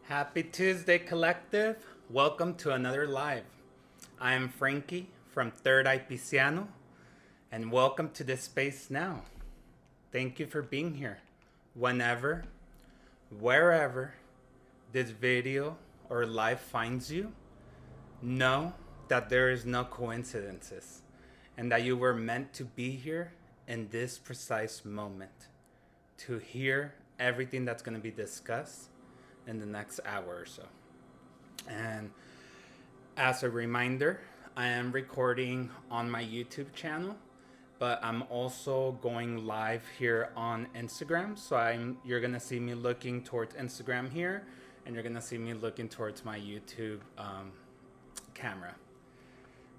Happy Tuesday, Collective. Welcome to another live. I am Frankie from Thirdeyepisciano, and welcome to this space now. Thank you for being here. Whenever, wherever this video or live finds you, know that there is no coincidences and that you were meant to be here in this precise moment to hear everything that's going to be discussed in the next hour or so. And as a reminder, I am recording on my YouTube channel, but I'm also going live here on Instagram. So you're gonna see me looking towards Instagram here, and you're gonna see me looking towards my YouTube camera.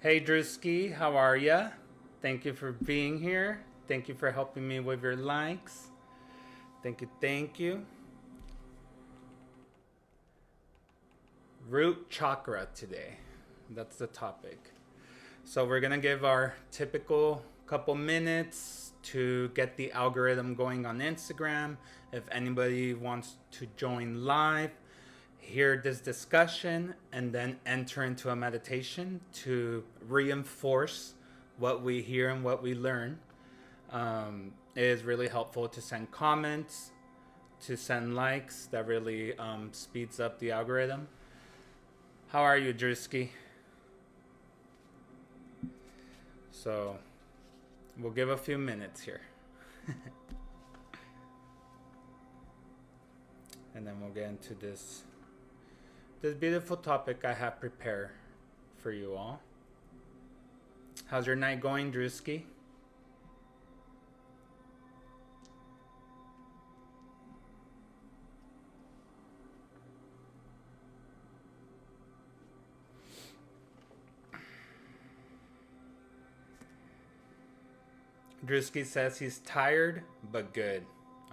Hey Drewski, how are ya? Thank you for being here. Thank you for helping me with your likes. Thank you. Root chakra today. That's the topic. So we're going to give our typical couple minutes to get the algorithm going on Instagram. If anybody wants to join live, hear this discussion, and then enter into a meditation to reinforce what we hear and what we learn. It is really helpful to send comments, to send likes. That really speeds up the algorithm. How are you, Drewski? So, we'll give a few minutes here. And then we'll get into this beautiful topic I have prepared for you all. How's your night going, Drewski? Drewski says he's tired, but good.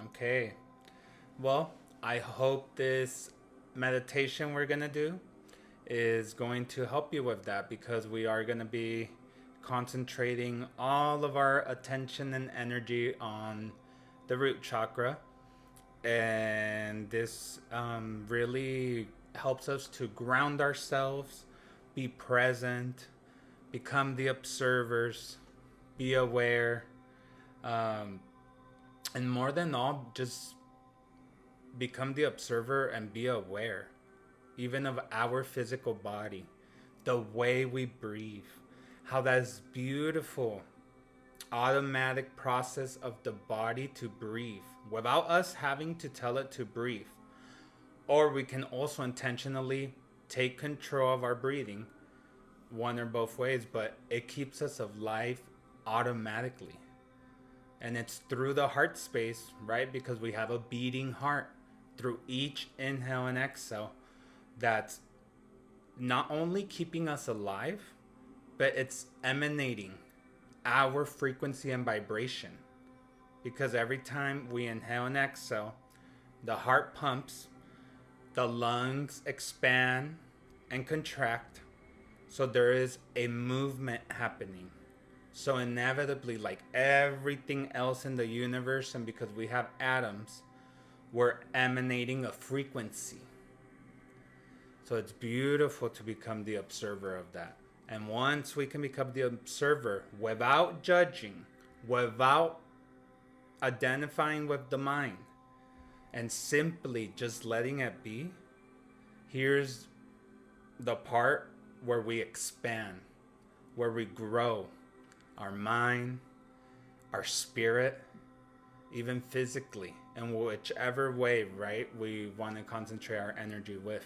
Okay. Well, I hope this meditation we're going to do is going to help you with that, because we are going to be concentrating all of our attention and energy on the root chakra. And this really helps us to ground ourselves, be present, become the observers, be aware. And more than all, just become the observer and be aware, even of our physical body, the way we breathe, how that's beautiful, automatic process of the body to breathe without us having to tell it to breathe. Or we can also intentionally take control of our breathing, one or both ways, but it keeps us alive automatically. And it's through the heart space, right? Because we have a beating heart through each inhale and exhale that's not only keeping us alive, but it's emanating our frequency and vibration. Because every time we inhale and exhale, the heart pumps, the lungs expand and contract. So there is a movement happening. So inevitably, like everything else in the universe, and because we have atoms, we're emanating a frequency. So it's beautiful to become the observer of that. And once we can become the observer without judging, without identifying with the mind, and simply just letting it be, here's the part where we expand, where we grow. Our mind, our spirit, even physically, in whichever way, right, we want to concentrate our energy with.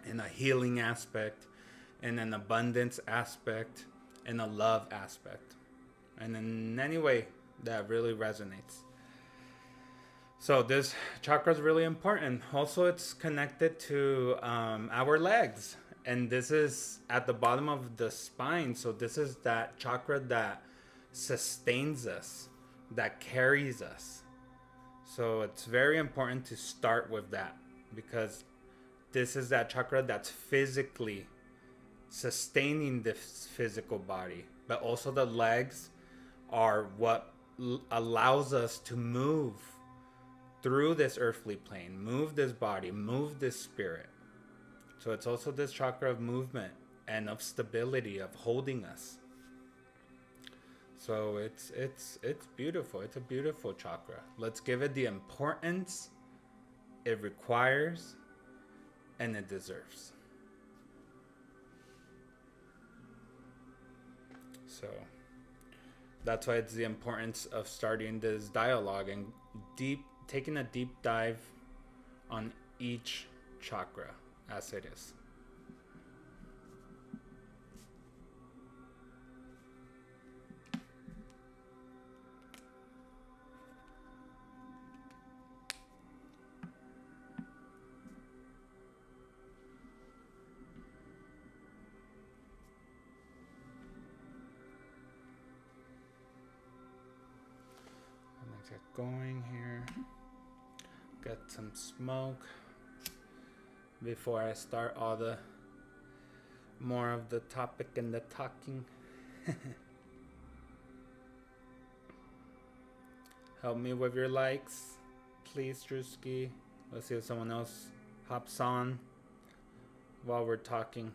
In a healing aspect, in an abundance aspect, in a love aspect. And in any way that really resonates. So this chakra is really important. Also, it's connected to our legs. And this is at the bottom of the spine. So this is that chakra that sustains us, that carries us. So it's very important to start with that, because this is that chakra that's physically sustaining this physical body. But also the legs are what allows us to move through this earthly plane, move this body, move this spirit. So it's also this chakra of movement and of stability, of holding us. So it's beautiful. It's a beautiful chakra. Let's give it the importance it requires and it deserves. So that's why it's the importance of starting this dialogue and taking a deep dive on each chakra as it is. Get going here. Get some smoke before I start all the more of the topic and the talking. Help me with your likes, please, Drewski. Let's see if someone else hops on while we're talking.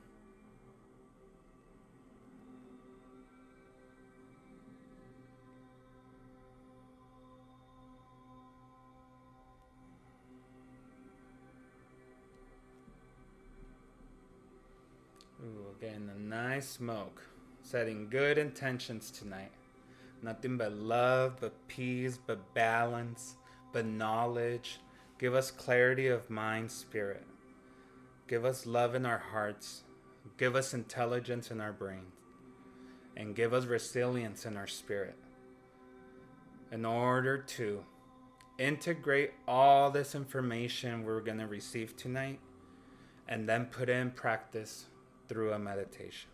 Ooh, getting a nice smoke. Setting good intentions tonight. Nothing but love, but peace, but balance, but knowledge. Give us clarity of mind, spirit. Give us love in our hearts. Give us intelligence in our brains. And give us resilience in our spirit. In order to integrate all this information we're going to receive tonight and then put it in practice through a meditation.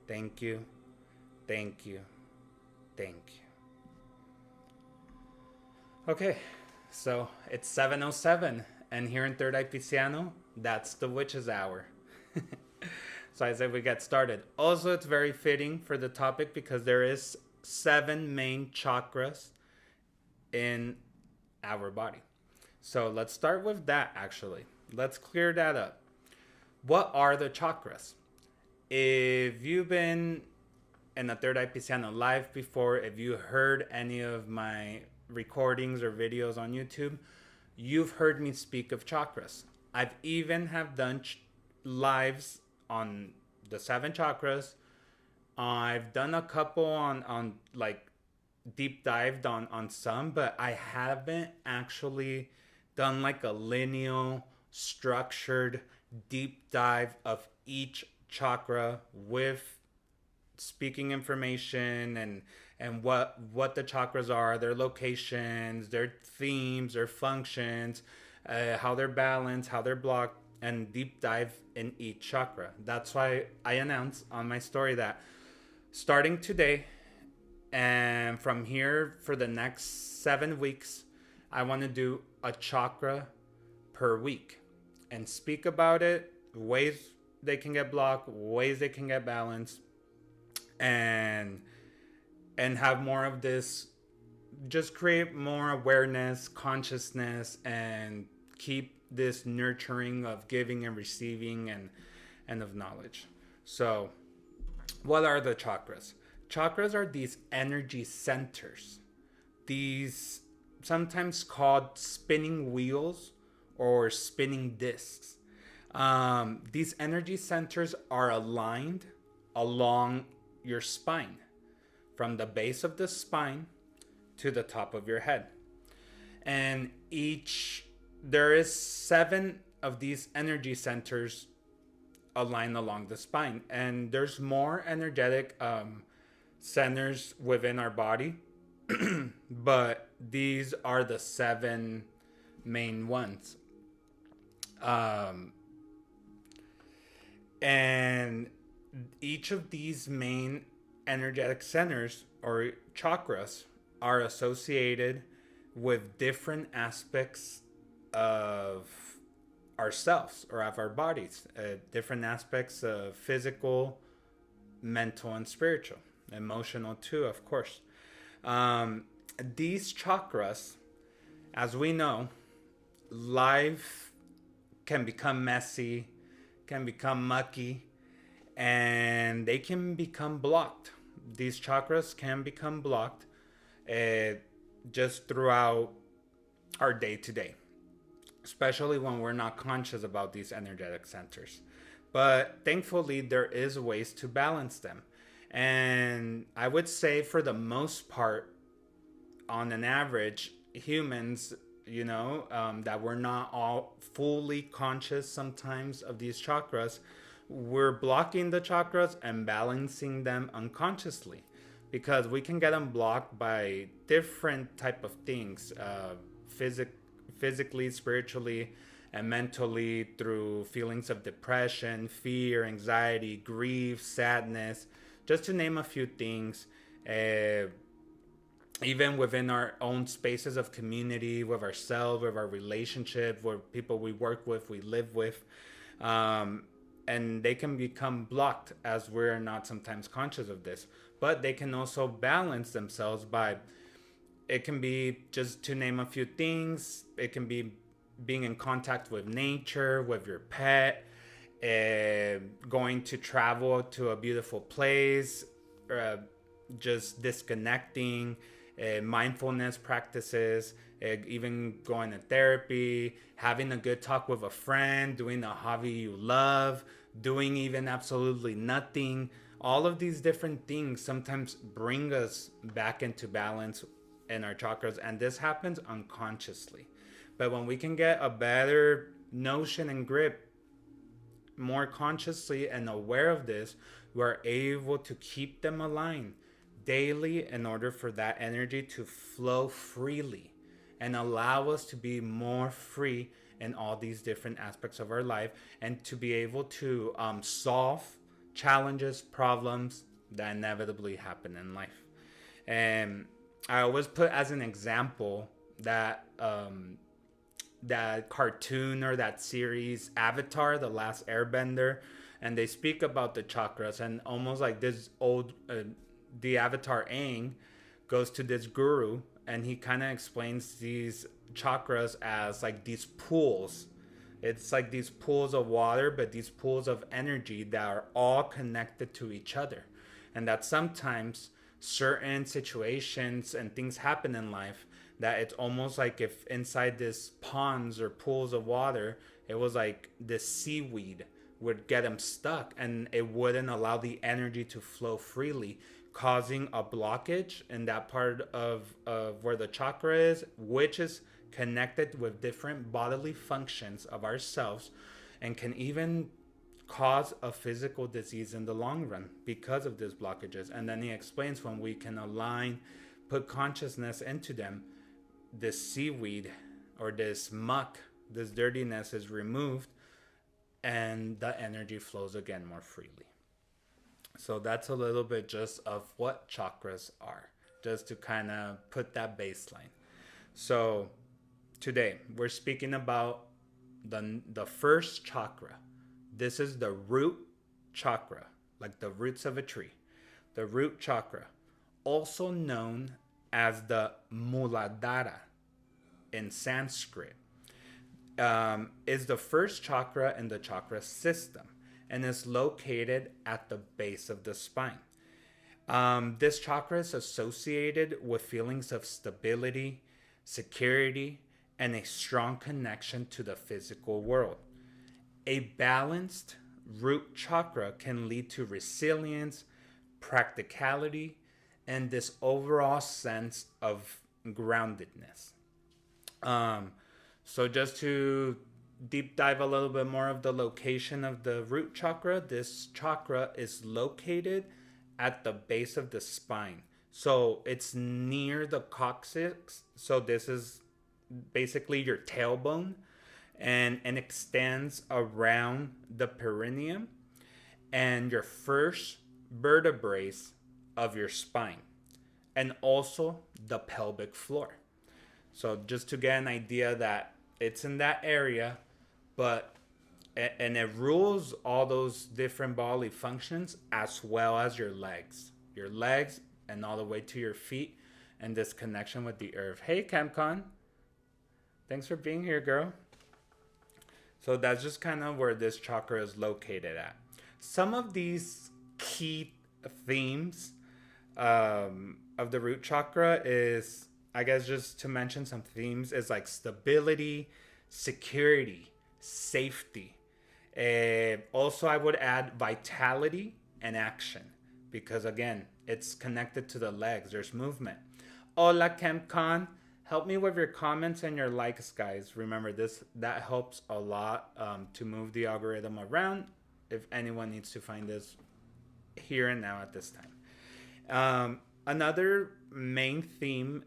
Thank you, thank you, thank you. Okay, so it's 7:07, and here in Third Eye Pisciano, that's the witch's hour. So I said we get started. Also, it's very fitting for the topic because there is 7 main chakras in our body. So let's start with that, actually. Let's clear that up. What are the chakras? If you've been in the Third Eye Pisciano live before, if you heard any of my recordings or videos on YouTube, you've heard me speak of chakras. I've even have done lives on the 7 chakras. I've done a couple on like deep dived on some, but I haven't actually done like a lineal, structured deep dive of each chakra with speaking information and what the chakras are, their locations, their themes, their functions, how they're balanced, how they're blocked, and deep dive in each chakra. That's why I announced on my story that starting today and from here for the next 7 weeks, I want to do a chakra per week and speak about it, ways they can get blocked, ways they can get balanced, and have more of this, just create more awareness, consciousness, and keep this nurturing of giving and receiving and of knowledge. So what are the chakras? Chakras are these energy centers, these sometimes called spinning wheels or spinning discs. These energy centers are aligned along your spine, from the base of the spine to the top of your head. And there is 7 of these energy centers aligned along the spine. And there's more energetic centers within our body, but these are the 7 main ones. And each of these main energetic centers or chakras are associated with different aspects of ourselves or of our bodies, different aspects of physical, mental, and spiritual, emotional too, of course. These chakras As we know, life can become messy, can become mucky, and they can become blocked. These chakras can become blocked uh, just throughout our day to day, especially when we're not conscious about these energetic centers. But thankfully, there is ways to balance them. And I would say, for the most part, on an average, humans, that we're not all fully conscious sometimes of these chakras, we're blocking the chakras and balancing them unconsciously, because we can get them blocked by different type of things, physically, spiritually, and mentally, through feelings of depression, fear, anxiety, grief, sadness, just to name a few things. uh, Even within our own spaces of community, with ourselves, with our relationship, with people we work with, we live with. um, and they can become blocked as we're not sometimes conscious of this. But they can also balance themselves by, it can be, just to name a few things, it can be being in contact with nature, with your pet, going to travel to a beautiful place, uh, just disconnecting, mindfulness practices, even going to therapy, having a good talk with a friend, doing a hobby you love, doing even absolutely nothing. All of these different things sometimes bring us back into balance in our chakras, and this happens unconsciously. But when we can get a better notion and grip, more consciously and aware of this, we're able to keep them aligned daily in order for that energy to flow freely and allow us to be more free in all these different aspects of our life, and to be able to solve challenges, problems that inevitably happen in life. And I always put as an example that cartoon or that series Avatar, The Last Airbender, and they speak about the chakras, and almost like this old the Avatar Aang goes to this guru, and he kind of explains these chakras as like these pools. It's like these pools of water, but these pools of energy that are all connected to each other. And that sometimes certain situations and things happen in life, that it's almost like if inside this ponds or pools of water, it was like this seaweed would get them stuck, and it wouldn't allow the energy to flow freely, causing a blockage in that part of where the chakra is, which is connected with different bodily functions of ourselves, and can even cause a physical disease in the long run because of these blockages. And then he explains, when we can align, put consciousness into them, this seaweed or this muck, this dirtiness is removed, and the energy flows again more freely. So that's a little bit just of what chakras are, just to kind of put that baseline. So today we're speaking about the first chakra. This is the root chakra, like the roots of a tree. The root chakra, also known as the Muladhara in Sanskrit, is the first chakra in the chakra system, and is located at the base of the spine. This chakra is associated with feelings of stability, security, and a strong connection to the physical world. A balanced root chakra can lead to resilience, practicality, and this overall sense of groundedness. So just to deep dive a little bit more of the location of the root chakra, this chakra is located at the base of the spine. So it's near the coccyx. So this is basically your tailbone, and extends around the perineum and your first vertebrae of your spine, and also the pelvic floor. So just to get an idea that it's in that area, but and it rules all those different bodily functions, as well as your legs, and all the way to your feet, and this connection with the earth. Hey, Camcon. Thanks for being here, girl. So that's just kind of where this chakra is located at. Some of these key themes of the root chakra is, I guess, just to mention some themes, is like stability, security, safety. Also, I would add vitality and action because, again, it's connected to the legs. There's movement. Hola, Kemcon. Help me with your comments and your likes, guys. Remember, that helps a lot to move the algorithm around if anyone needs to find this here and now at this time. Another main theme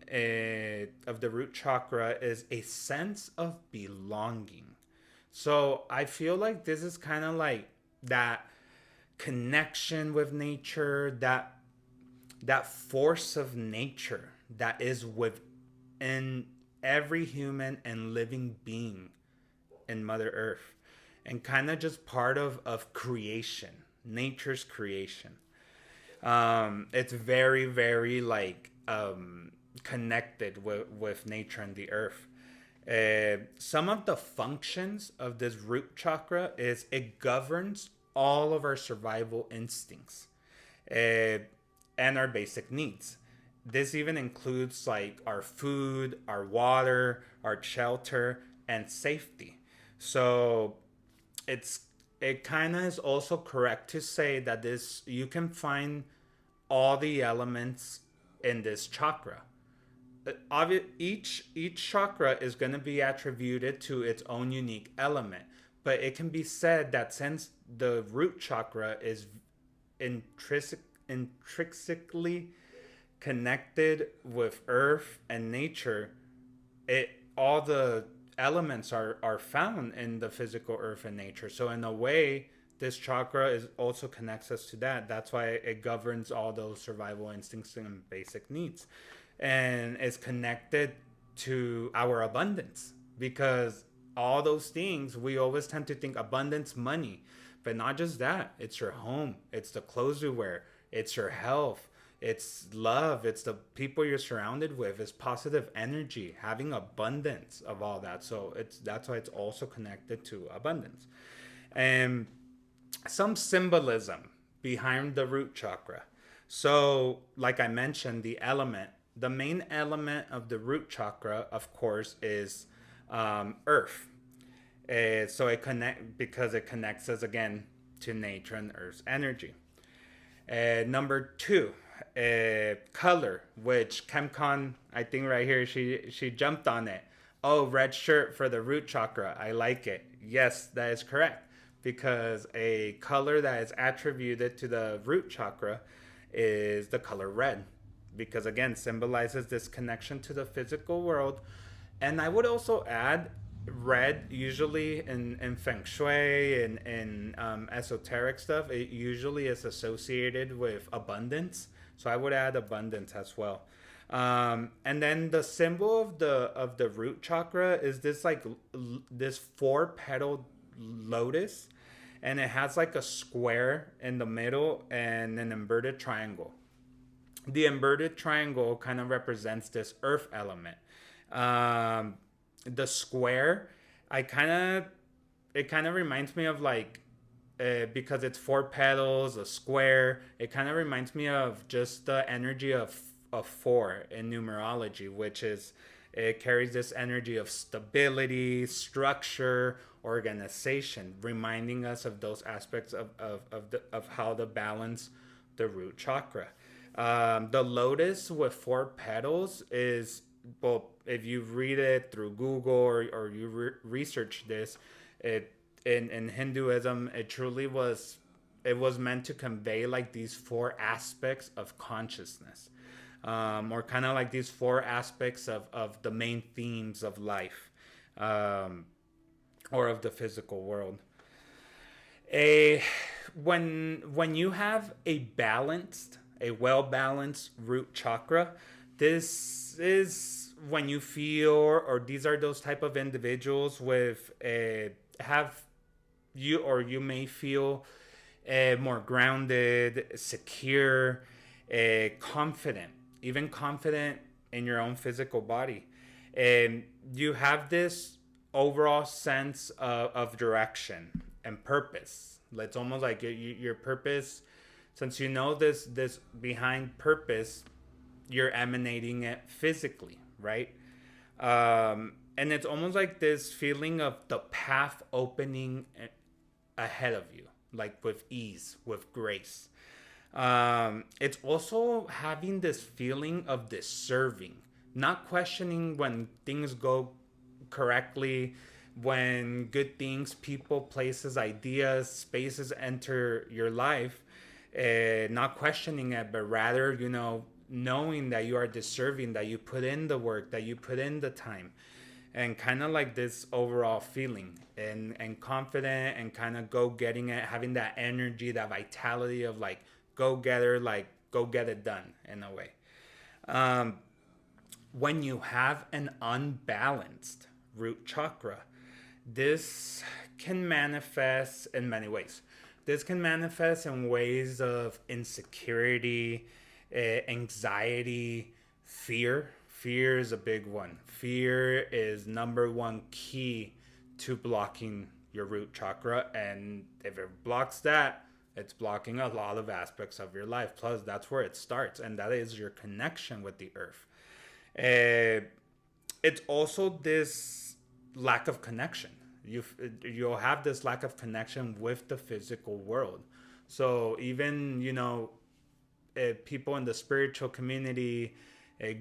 of the root chakra is a sense of belonging. So I feel like this is kind of like that connection with nature, that force of nature that is within every human and living being in Mother Earth, and kind of just part of creation, nature's creation. It's very, very like connected with nature and the earth. Some of the functions of this root chakra is it governs all of our survival instincts and our basic needs. This even includes like our food, our water, our shelter, and safety. So it kind of is also correct to say that this you can find all the elements in this chakra. Each chakra is going to be attributed to its own unique element, but it can be said that since the root chakra is intrinsically connected with earth and nature, all the elements are found in the physical earth and nature. So in a way, this chakra is also connects us to that. That's why it governs all those survival instincts and basic needs, and is connected to our abundance, because all those things, we always tend to think abundance, money, but not just that. It's your home, it's the clothes you wear, it's your health, it's love, it's the people you're surrounded with, it's positive energy, having abundance of all that. So that's why it's also connected to abundance. And some symbolism behind the root chakra. So like I mentioned, the main element of the root chakra, of course, is earth. So because it connects us again to nature and earth's energy. Number two, color, which Chemcon, I think right here, she jumped on it. Oh, red shirt for the root chakra. I like it. Yes, that is correct. Because a color that is attributed to the root chakra is the color red. Because again, symbolizes this connection to the physical world. And I would also add red, usually in feng shui and in esoteric stuff, it usually is associated with abundance. So I would add abundance as well. And then the symbol of the root chakra is this like this 4-petaled lotus, and it has like a square in the middle and an inverted triangle. The inverted triangle kind of represents this earth element. The square, it kind of reminds me of like because it's 4 petals, a square. It kind of reminds me of just the energy of 4 in numerology, which is it carries this energy of stability, structure, organization, reminding us of those aspects of how to balance the root chakra. The lotus with 4 petals is, well, if you read it through Google or you research this, in Hinduism, it was meant to convey like these 4 aspects of consciousness, or kind of like these 4 aspects of the main themes of life, or of the physical world. When you have a well balanced root chakra, this is when you feel, or these are those type of individuals with you may feel more grounded, secure, confident, even confident in your own physical body. And you have this overall sense of direction and purpose. It's almost like your purpose, since you know this behind purpose, you're emanating it physically, right? And it's almost like this feeling of the path opening ahead of you, like with ease, with grace. It's also having this feeling of deserving, not questioning when things go correctly, when good things, people, places, ideas, spaces enter your life, not questioning it, but rather, knowing that you are deserving, that you put in the work, that you put in the time, and kind of like this overall feeling and confident and kind of go getting it, having that energy, that vitality of like go getter, like go get it done in a way. Um, when you have an unbalanced root chakra, this can manifest in many ways. This can manifest in ways of insecurity, anxiety, fear. Fear is a big one. Fear is number one key to blocking your root chakra. And if it blocks that, it's blocking a lot of aspects of your life. Plus, that's where it starts, and that is your connection with the earth. It's also this lack of connection. You'll have this lack of connection with the physical world. So even people in the spiritual community,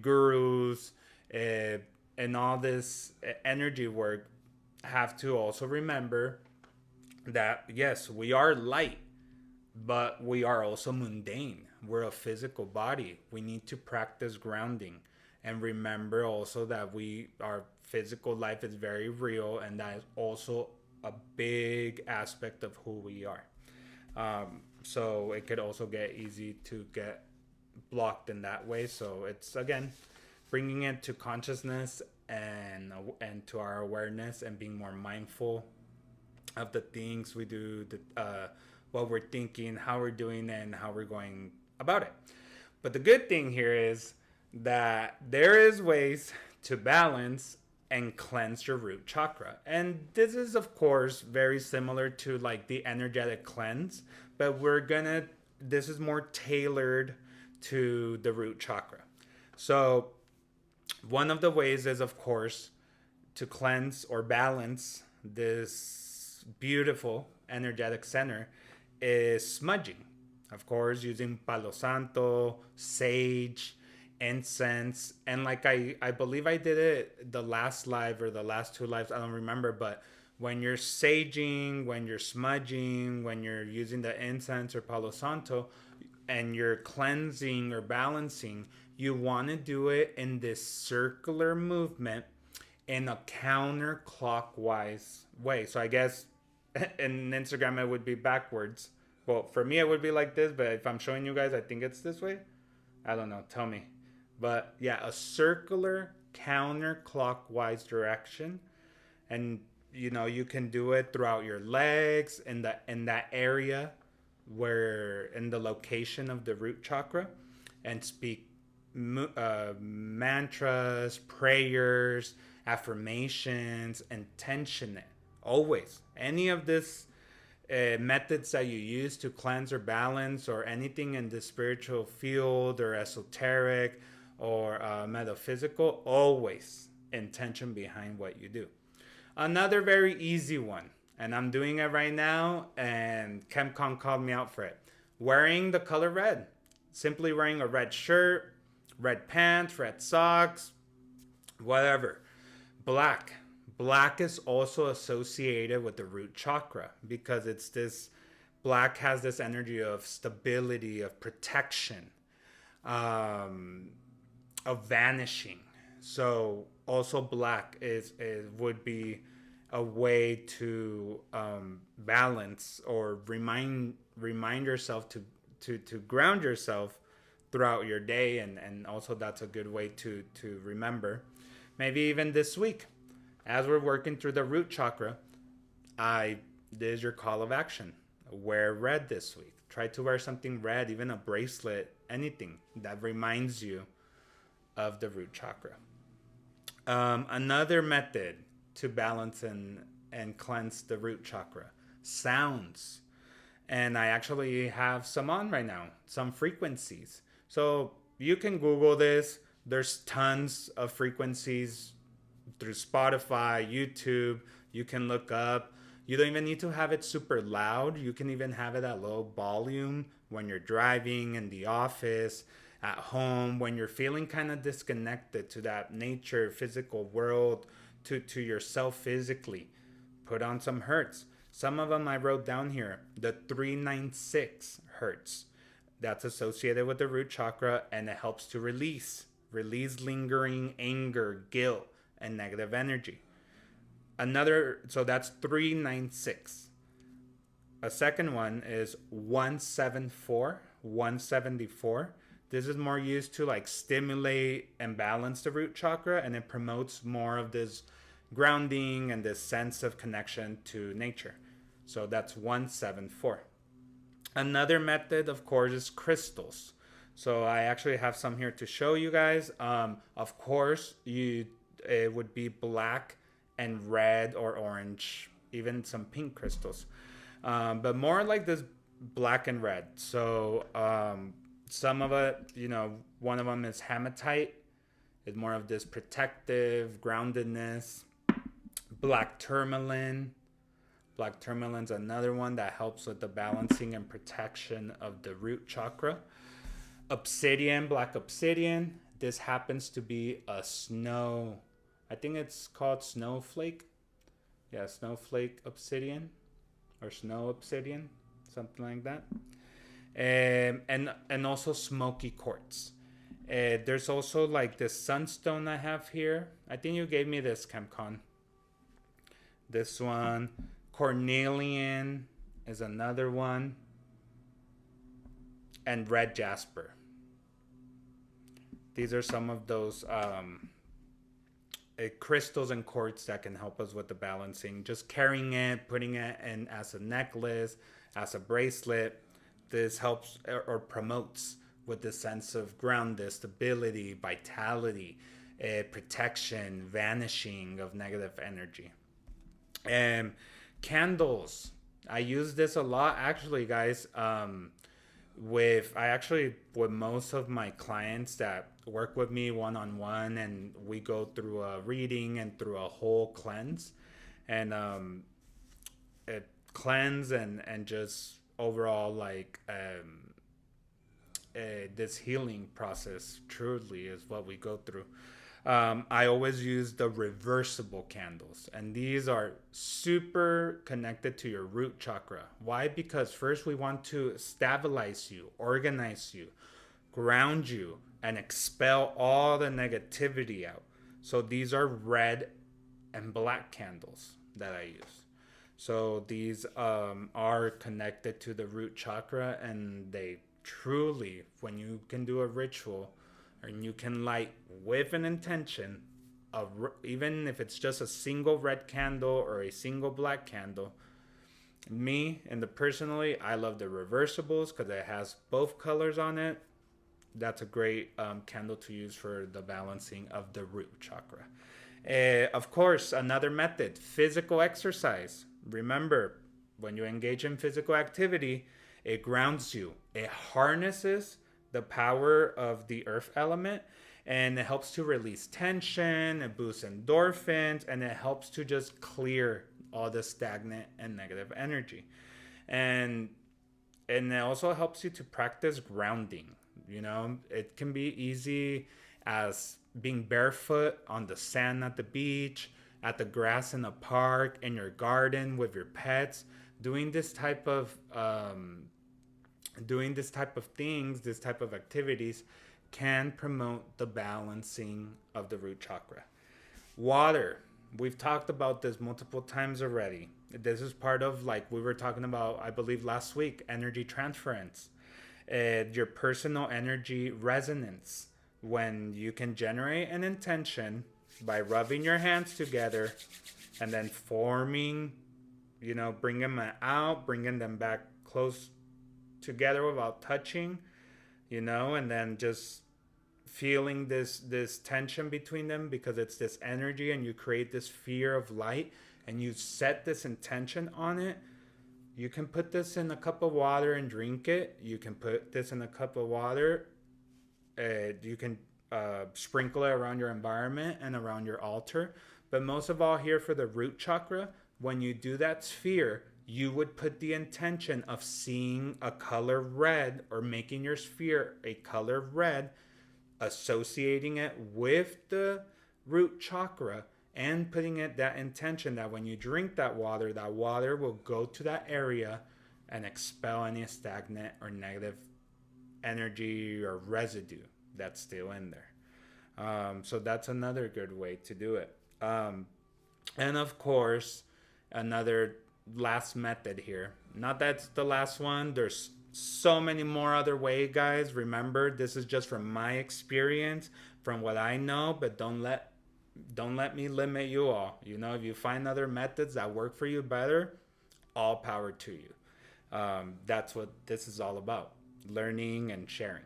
gurus, and all this energy work have to also remember that yes, we are light, but we are also mundane. We're a physical body. We need to practice grounding and remember also that our physical life is very real, and that is also a big aspect of who we are. So it could also get easy to get blocked in that way. So it's again bringing it to consciousness and to our awareness and being more mindful of the things we do, what we're thinking, how we're doing it, and how we're going about it. But the good thing here is that there is ways to balance and cleanse your root chakra. And this is of course very similar to like the energetic cleanse, but this is more tailored to the root chakra. So one of the ways is of course to cleanse or balance this beautiful energetic center is smudging. Of course, using palo santo, sage, incense, and like I believe I did it the last live or the last two lives, I don't remember, but when you're saging, when you're smudging, when you're using the incense or palo santo and you're cleansing or balancing, you want to do it in this circular movement in a counterclockwise way. So I guess in Instagram it would be backwards. Well, for me it would be like this, but if I'm showing you guys, I think it's this way. I don't know. Tell me. But yeah, a circular counterclockwise direction, and you can do it throughout your legs in that area where in the location of the root chakra, and speak mantras, prayers, affirmations, intention it always. Any of this methods that you use to cleanse or balance or anything in the spiritual field or esoteric or metaphysical, always intention behind what you do. Another very easy one, and I'm doing it right now, and ChemCon called me out for it. Wearing the color red. Simply wearing a red shirt, red pants, red socks, whatever. Black. Black is also associated with the root chakra because black has this energy of stability, of protection, of vanishing. So also black would be a way to balance or remind yourself to ground yourself throughout your day, and also that's a good way to remember. Maybe even this week, as we're working through the root chakra, this is your call of action. Wear red this week. Try to wear something red, even a bracelet, anything that reminds you of the root chakra. Another method to balance and cleanse the root chakra, sounds. And I actually have some on right now, some frequencies. So you can Google this. There's tons of frequencies through Spotify, YouTube. You can look up. You don't even need to have it super loud. You can even have it at low volume when you're driving in the office, at home, when you're feeling kind of disconnected to that nature, physical world, to yourself physically. Put on some hertz. Some of them I wrote down here. The 396 hertz. That's associated with the root chakra, and it helps to release lingering anger, guilt, and negative energy. So that's 396. A second one is 174. This is more used to like stimulate and balance the root chakra, and it promotes more of this grounding and this sense of connection to nature. So that's 174. Another method, of course, is crystals. So I actually have some here to show you guys. Of course, it would be black and red or orange, even some pink crystals. But more like this black and red. So some of it, one of them is hematite. It's more of this protective, groundedness. Black tourmaline. Black tourmaline's another one that helps with the balancing and protection of the root chakra. Obsidian, black obsidian. This happens to be a snow. I think it's called snowflake. Yeah, snowflake obsidian or snow obsidian, something like that. And also smoky quartz. There's also like this sunstone I have here. I think you gave me this, ChemCon. This one. Cornelian is another one. And red jasper. These are some of those crystals and quartz that can help us with the balancing. Just carrying it, putting it in as a necklace, as a bracelet. This helps or promotes with the sense of grounded stability, vitality, protection, vanishing of negative energy. And candles. I use this a lot, actually, guys. With most of my clients that work with me one-on-one, and we go through a reading and through a whole cleanse, and it cleanse and just overall like this healing process truly is what we go through. I always use the reversible candles, and these are super connected to your root chakra. Why? Because first we want to stabilize you, organize you, ground you, and expel all the negativity out. So these are red and black candles that I use. So these are connected to the root chakra, and they truly, when you can do a ritual and you can light with an intention of, even if it's just a single red candle or a single black candle. Me, and personally, I love the reversibles because it has both colors on it. That's a great candle to use for the balancing of the root chakra. Of course, another method, physical exercise. Remember, when you engage in physical activity, it grounds you. It harnesses the power of the earth element, and it helps to release tension, it boosts endorphins, and it helps to just clear all the stagnant and negative energy. And it also helps you to practice grounding. It can be easy as being barefoot on the sand at the beach, at the grass in a park, in your garden with your pets, doing this type of things, this type of activities can promote the balancing of the root chakra. Water. We've talked about this multiple times already. This is part of, like we were talking about, I believe last week, energy transference. Your personal energy resonance. When you can generate an intention by rubbing your hands together and then forming, bringing them out, bringing them back close together without touching, and then just feeling this tension between them, because it's this energy, and you create this fear of light, and you set this intention on it. You can put this in a cup of water and drink it. You can put this in a cup of water. You can sprinkle it around your environment and around your altar. But most of all, here for the root chakra, when you do that sphere, you would put the intention of seeing a color red, or making your sphere a color red, associating it with the root chakra, and putting it that intention that when you drink that water will go to that area and expel any stagnant or negative energy or residue that's still in there. So that's another good way to do it. And of course, another last method here. Not that's the last one. There's so many more other ways, guys. Remember, this is just from my experience, from what I know, but don't let me limit you all. You know, if you find other methods that work for you better, all power to you. That's what this is all about, learning and sharing.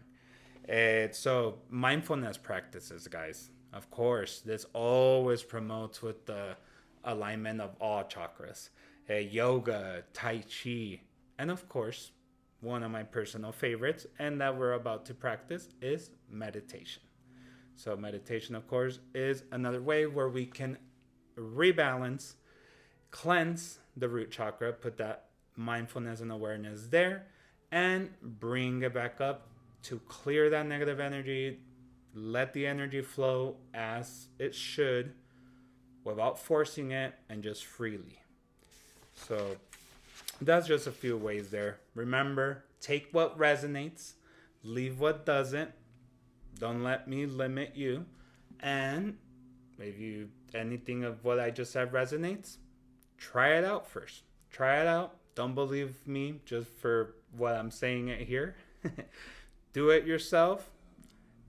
So mindfulness practices, guys. Of course, this always promotes with the alignment of all chakras. Yoga, Tai Chi, and of course, one of my personal favorites, and that we're about to practice, is meditation. So meditation, of course, is another way where we can rebalance, cleanse the root chakra, put that mindfulness and awareness there, and bring it back up to clear that negative energy, let the energy flow as it should, without forcing it, and just freely. So that's just a few ways there. Remember, take what resonates, leave what doesn't. Don't let me limit you. And if you anything of what I just said resonates, try it out first. Try it out. Don't believe me just for what I'm saying it here. Do it yourself.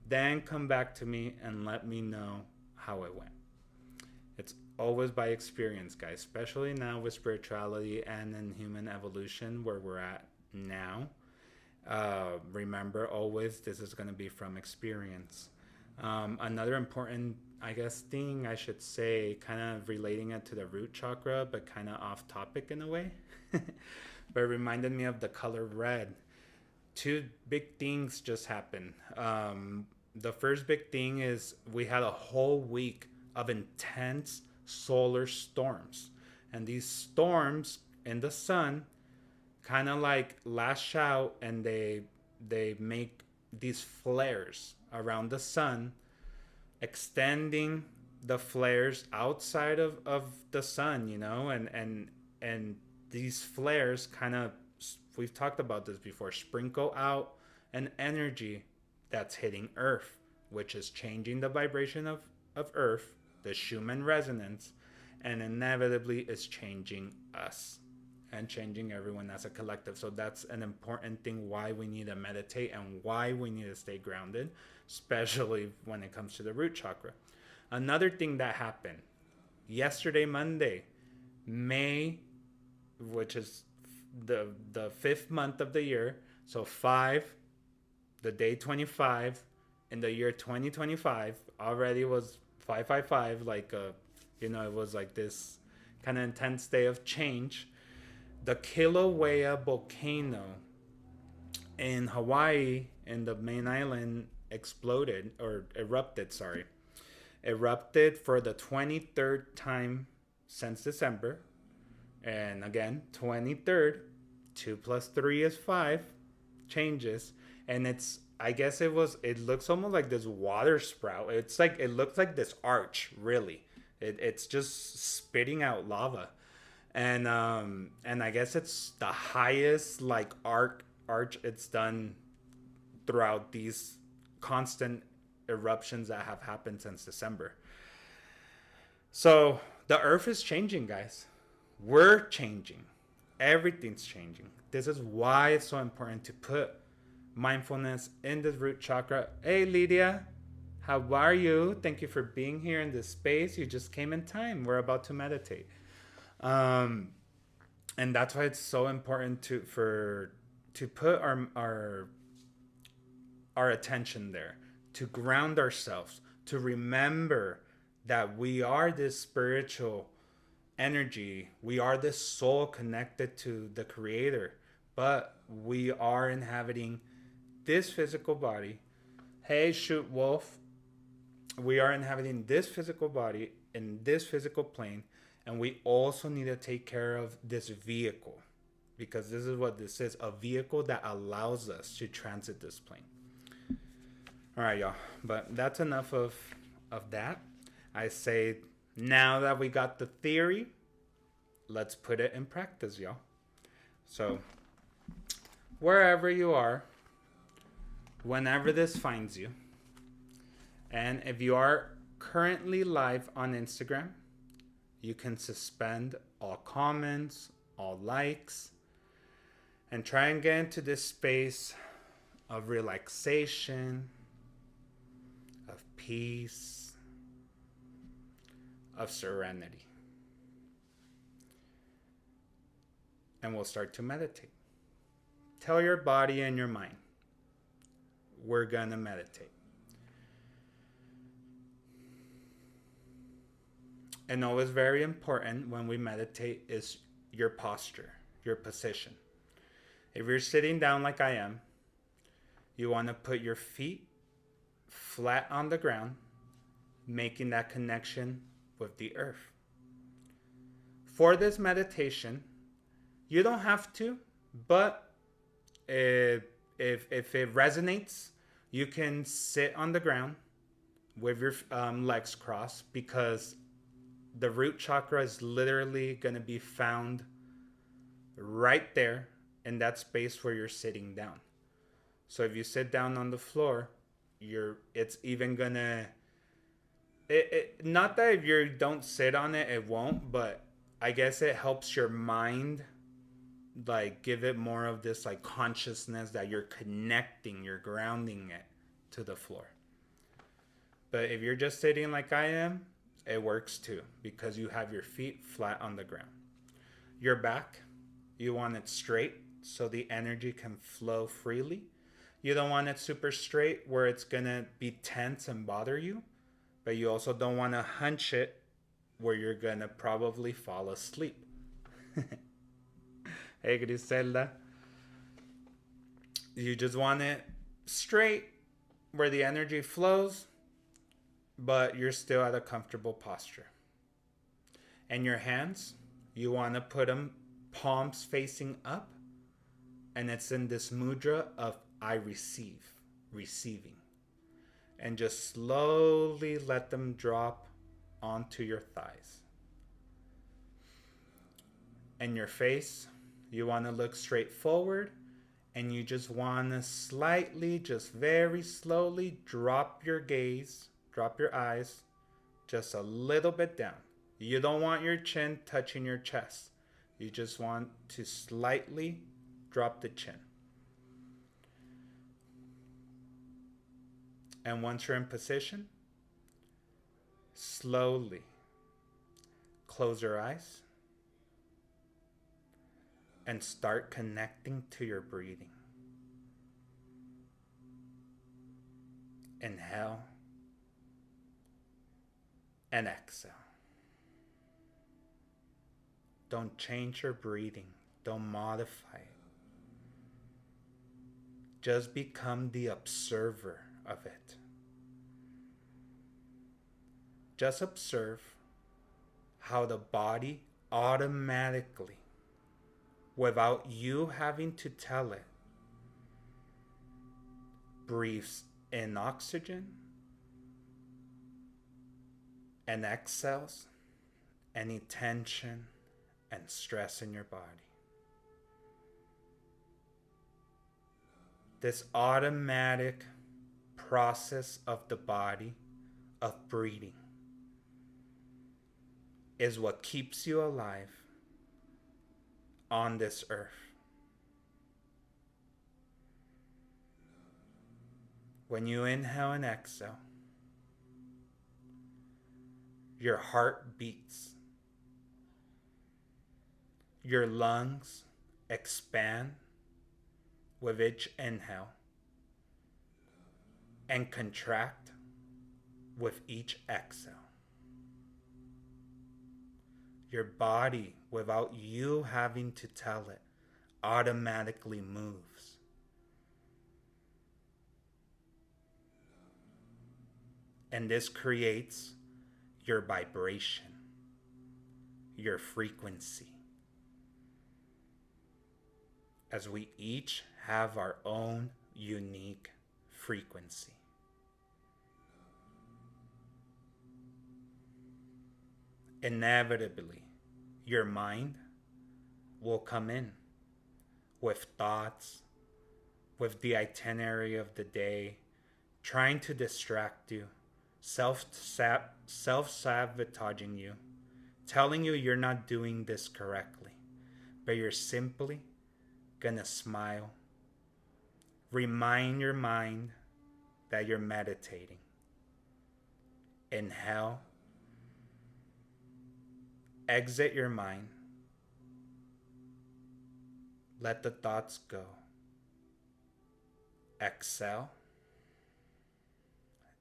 Then come back to me and let me know how it went. It's always by experience, guys, especially now with spirituality and in human evolution where we're at now. Remember, always, this is going to be from experience. Another important, I guess, thing I should say, kind of relating it to the root chakra, but kind of off topic in a way, but it reminded me of the color red. Two big things just happened. The first big thing is we had a whole week of intense solar storms, and these storms in the sun kind of like lash out, and they make these flares around the sun, extending the flares outside of the sun, you know, and these flares kind of, we've talked about this before, sprinkle out an energy that's hitting Earth, which is changing the vibration of Earth, the Schumann resonance, and inevitably is changing us and changing everyone as a collective. So that's an important thing why we need to meditate and why we need to stay grounded, especially when it comes to the root chakra. Another thing that happened yesterday, Monday, May, which is the fifth month of the year, so 5, the day 25 in the year 2025 already was 555, like you know, it was like this kind of intense day of change. The Kilauea volcano in Hawaii, in the main island, erupted for the 23rd time since December. And again, 23rd, 2 plus 3 is 5, changes. And it's, I guess it looks almost like this water sprout. It's like, it looks like this arch, really. It's just spitting out lava. And I guess it's the highest like arch it's done throughout these constant eruptions that have happened since December. So the earth is changing, guys. We're changing. Everything's changing. This is why it's so important to put mindfulness in the root chakra. Hey, Lydia, how are you? Thank you for being here in this space. You just came in time. We're about to meditate. And that's why it's so important to put our attention there, to ground ourselves, to remember that we are this spiritual energy. We are this soul connected to the Creator, but we are inhabiting this physical body. Hey, shoot wolf. We are inhabiting this physical body in this physical plane, and we also need to take care of this vehicle, because this is what this is, a vehicle that allows us to transit this plane. All right, y'all, but that's enough of that. I say, now that we got the theory, let's put it in practice, y'all. So wherever you are, whenever this finds you, and if you are currently live on Instagram, you can suspend all comments, all likes, and try and get into this space of relaxation, of peace, of serenity. And we'll start to meditate. Tell your body and your mind, we're gonna meditate. And always very important when we meditate is your posture, your position. If you're sitting down like I am, you want to put your feet flat on the ground, making that connection with the earth. For this meditation, you don't have to, but if it resonates, you can sit on the ground with your legs crossed, because the root chakra is literally going to be found right there in that space where you're sitting down. So if you sit down on the floor, it's even going to, not that if you don't sit on it, it won't, but I guess it helps your mind, like, give it more of this, like, consciousness that you're connecting, you're grounding it to the floor. But if you're just sitting like I am, it works too, because you have your feet flat on the ground. Your back, you want it straight so the energy can flow freely. You don't want it super straight where it's gonna be tense and bother you, but you also don't want to hunch it where you're gonna probably fall asleep. Hey, Griselda. You just want it straight where the energy flows, but you're still at a comfortable posture. And your hands, you want to put them palms facing up, and it's in this mudra of I receive, receiving. And just slowly let them drop onto your thighs. And your face, you want to look straight forward, and you just want to slightly, just very slowly drop your gaze, drop your eyes just a little bit down. You don't want your chin touching your chest. You just want to slightly drop the chin. And once you're in position, slowly close your eyes and start connecting to your breathing. Inhale and exhale. Don't change your breathing. Don't modify it. Just become the observer of it. Just observe how the body automatically, without you having to tell it, breathes in oxygen and exhales any tension and stress in your body. This automatic process of the body of breathing is what keeps you alive on this earth. When you inhale and exhale, your heart beats. Your lungs expand with each inhale. and contract with each exhale. Your body, without you having to tell it, automatically moves. And this creates your vibration, your frequency. As we each have our own unique frequency. Inevitably, your mind will come in with thoughts, with the itinerary of the day, trying to distract you, self-sabotaging you, telling you you're not doing this correctly, but you're simply gonna smile. Remind your mind that you're meditating. Inhale. Exit your mind. Let the thoughts go. Exhale.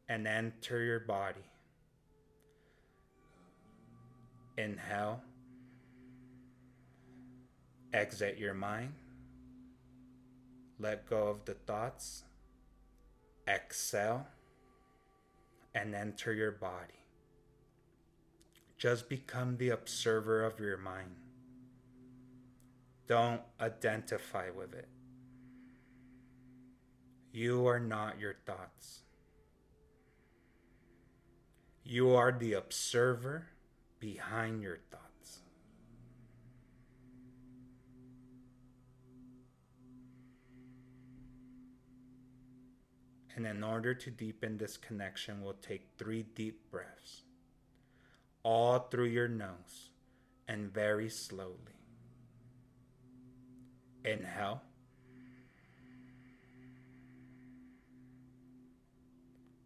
And enter your body. Inhale. Exit your mind. Let go of the thoughts. Exhale. And enter your body. Just become the observer of your mind. Don't identify with it. You are not your thoughts. You are the observer behind your thoughts. And in order to deepen this connection, we'll take 3 deep breaths. All through your nose and very slowly. Inhale.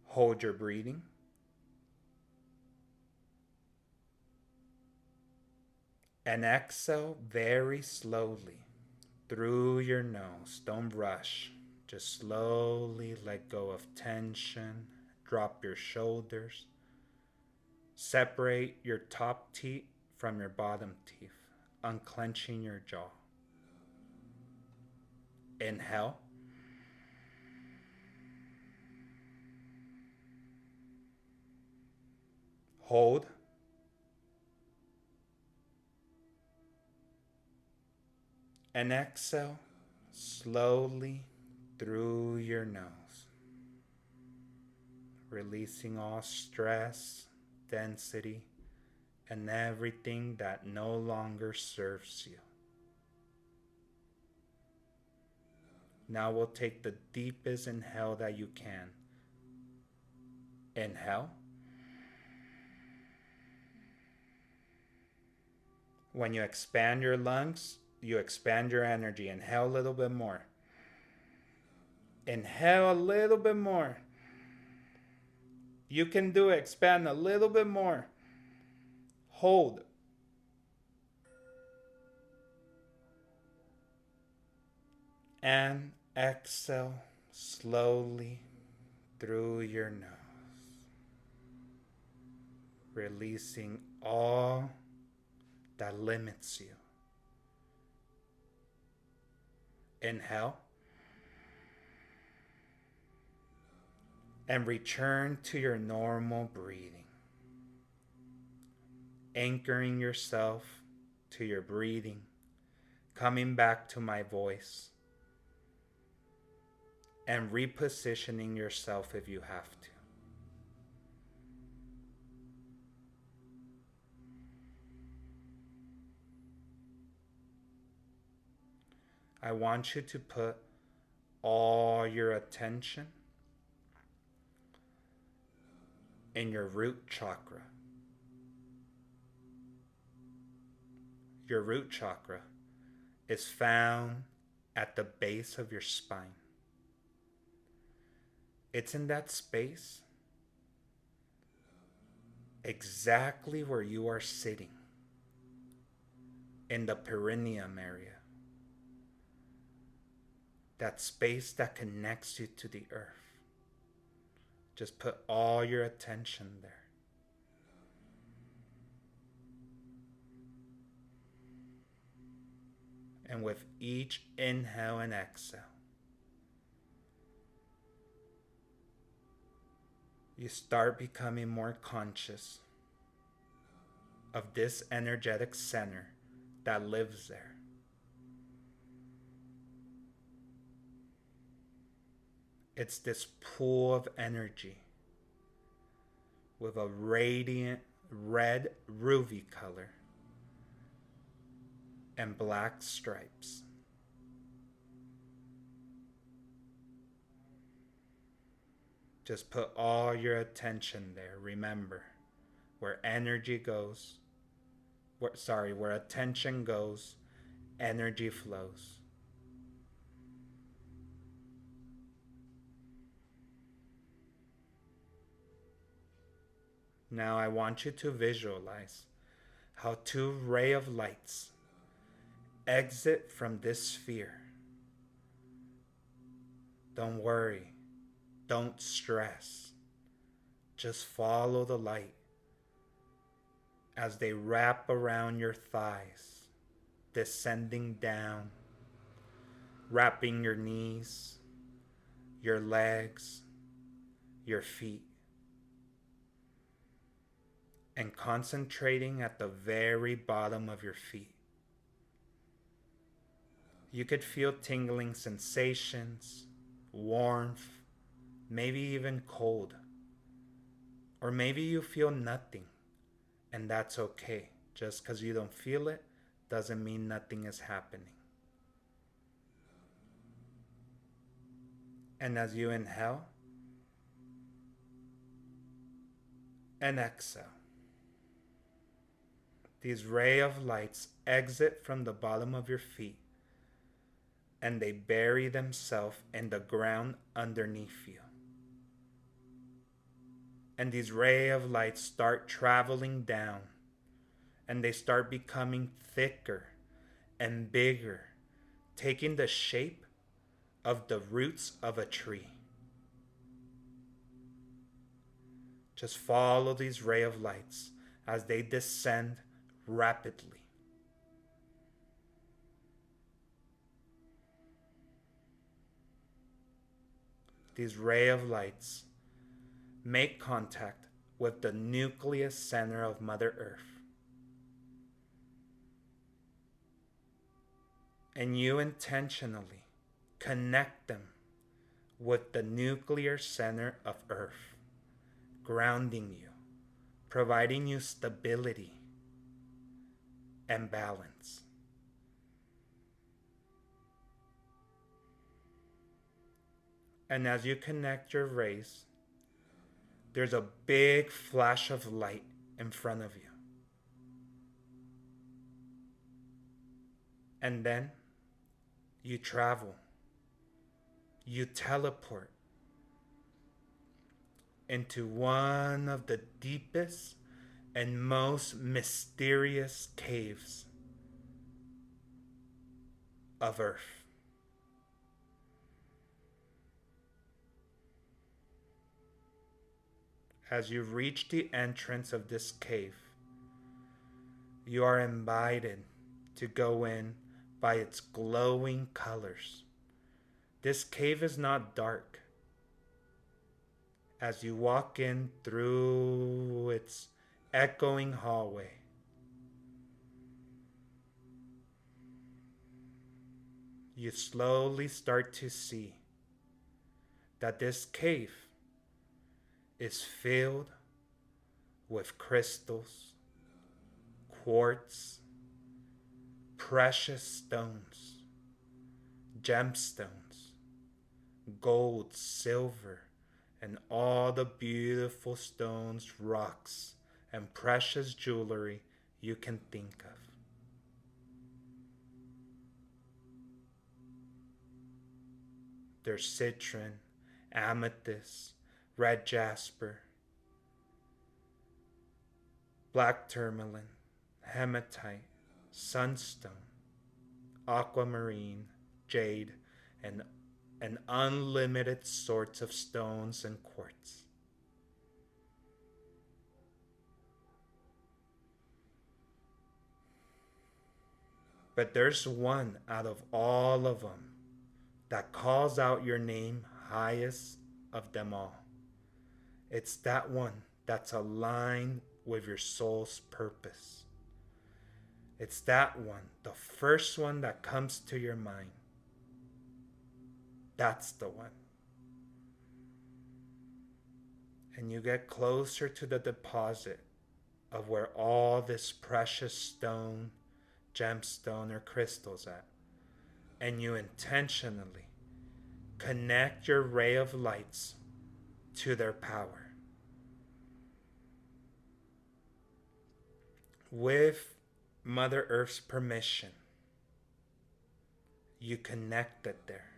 Hold your breathing. And exhale very slowly through your nose. Don't rush. Just slowly let go of tension. Drop your shoulders. Separate your top teeth from your bottom teeth, unclenching your jaw. Inhale. Hold. And exhale slowly through your nose, releasing all stress, density, and everything that no longer serves you. Now we'll take the deepest inhale that you can. Inhale. When you expand your lungs, you expand your energy. Inhale a little bit more. Inhale a little bit more. You can do it. Expand a little bit more. Hold. And exhale slowly through your nose. Releasing all that limits you. Inhale. And return to your normal breathing. Anchoring yourself to your breathing. Coming back to my voice. And repositioning yourself if you have to. I want you to put all your attention in your root chakra. Your root chakra is found at the base of your spine. It's in that space exactly where you are sitting, in the perineum area. That space that connects you to the earth. Just put all your attention there. And with each inhale and exhale, you start becoming more conscious of this energetic center that lives there. It's this pool of energy with a radiant red ruby color and black stripes. Just put all your attention there. Remember, where energy goes, where attention goes, energy flows. Now I want you to visualize how two rays of lights exit from this sphere. Don't worry. Don't stress. Just follow the light as they wrap around your thighs, descending down, wrapping your knees, your legs, your feet, and concentrating at the very bottom of your feet. You could feel tingling sensations, warmth, maybe even cold. Or maybe you feel nothing, and that's okay. Just because you don't feel it doesn't mean nothing is happening. And as you inhale and exhale, these rays of lights exit from the bottom of your feet and they bury themselves in the ground underneath you. And these rays of light start traveling down and they start becoming thicker and bigger, taking the shape of the roots of a tree. Just follow these rays of lights as they descend rapidly. These rays of lights make contact with the nucleus center of Mother Earth. And you intentionally connect them with the nuclear center of Earth, grounding you, providing you stability and balance. And as you connect your rays, there's a big flash of light in front of you. And then you travel, you teleport into one of the deepest and most mysterious caves of Earth. As you reach the entrance of this cave, you are invited to go in by its glowing colors. This cave is not dark. As you walk in through its echoing hallway, you slowly start to see that this cave is filled with crystals, quartz, precious stones, gemstones, gold, silver, and all the beautiful stones, rocks, and precious jewelry you can think of. There's citron, amethyst, red jasper, black tourmaline, hematite, sunstone, aquamarine, jade, and unlimited sorts of stones and quartz. But there's one out of all of them that calls out your name highest of them all. It's that one that's aligned with your soul's purpose. It's that one, the first one that comes to your mind. That's the one. And you get closer to the deposit of where all this precious stone, gemstone, or crystal's at. And you intentionally connect your ray of lights to their power. With Mother Earth's permission, you connect it there.